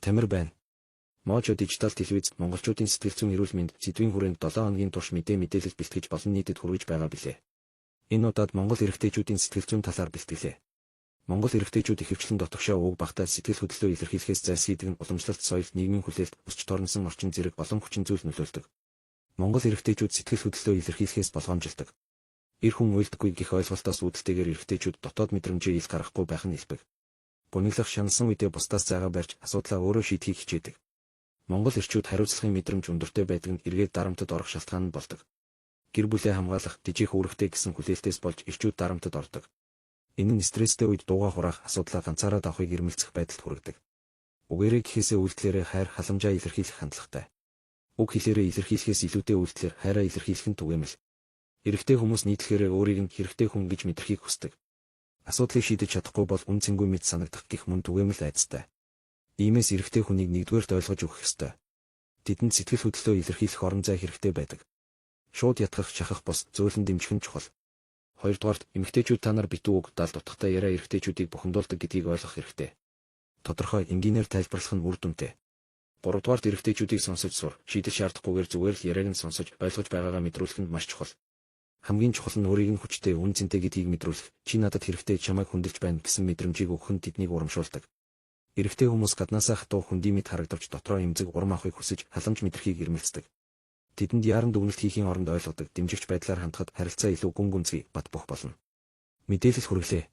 Тамир байна. Можо дижитал телевиз монголчуудын сэтгэл зүйн эрүүл мэнд сэдвийн хүрээнд 7 хоногийн турш мэдээлэл бэлтгэж болон нийтэд хүргэж байгаа билээ. Энэ удаад Монгол эрэгтэйчүүдийн сэтгэл зүйн талаар бэлтгэлээ. Монгол эрэгтэйчүүд ихэвчлэн дотогшоо уг багтаа сэтгэл хөдлөлөө илэрхийлэхээс зайлсхийдэг нь уламжлалт соёл, нийгмийн хүлээлт, өсч торносон орчин зэрэг олон хүчин зүйл нөлөөлдөг. Монгол эрэгтэйчүүд сэтгэл хөдлөлөө илэрхийлэхээс болгоомжилдог. Эр хүн уйлдаггүй гэх ойлголтоос үүдэлтэйгээр эрэгтэйчүүд дотоод мэдрэмжээ ил гаргахгүй байх нь илбэг. Гуниглах шансан үедээ бусдаас зайгаа барьж асуудлаа өөрөө шийдэхийг хичээдэг. Монгол эрчүүд хариуцлагын мэдрэмж өндөртэй байдаг нь эргээд дарамтад орох шалтгаан нь болдог. Гэр бүлээ хамгаалах, дижих үүрэгтэй гэсэн хүлээлтээс болж эрчүүд дарамтад ордог. Энэ нь стресстэй үед дуугаа хураах, асуудлаа ганцаараа давахыг ирмэлцэх байдалд хүргэдэг. Үгээрээ гэхээсээ үйлдэлээрээ хайр халамжаа илэрхийлэх хандлагатай. Уг хэлээрээ илэрхийлэхээс илүүтэй үйлдэлээр хайраа илэрхийлэх нь түгээмэл. Эрэгтэй хүмүүс нийтлэхээрээ өөрийг нь хэрэгтэй хүн гэж мэдрэхийг хүсдэг. Асуудлыг шийдэж чадахгүй бол үн цэнгүй мэд санагдах гэх мөн түгээмэл айцтай. Иймээс эрэгтэй хүнийг нэгдүгээрт ойлгож өгөх ёстой. Тэдэнд сэтгэл хөдлөлөө илэрхийлэх орон зай хэрэгтэй байдаг. Шууд ятгах, шахах бус зөөлөн дэмжих нь чухал. Хоёрдугаарт эмэгтэйчүүд та нар битүү үг даалд утгатай яриа эрэгтэйчүүдийг бухимдуулдаг гэдгийг ойлгох хэрэгтэй. Тодорхой энгийнээр тайлбарлах нь үр дүнтэй. Гуравдугаарт эрэгтэйчүүдийг сонсож сур, шийдэл шаардахгүйгээр зүгээр л яриаг нь сонсож ойлгож байгаагаа мэдрүүлэх нь маш чухал. Хамгийн чухал нь өөрийг нь хүчтэй, үн цэнтэй гэдгийг мэдрүүлэх. Чи надад хэрэгтэй, чамайг хүндэлж байна гэсэн мэдрэмжийг өгөх нь тэднийг урамшуулдаг. Эрэгтэй хүмүүс гаднаасаа хатуу хүндиймэд харагдавч дотроо эмзэг урам авахыг хүсэж халамж мэдрхийг ирмэлцдэг. Тэдэнд яран дүгнэлт хийхийн оронд ойлгодог, дэмжигч байдлаар хандхад харилцаа илүү гүн гүнзгий, бат бох болно. Мэдээлэл хүргэлээ.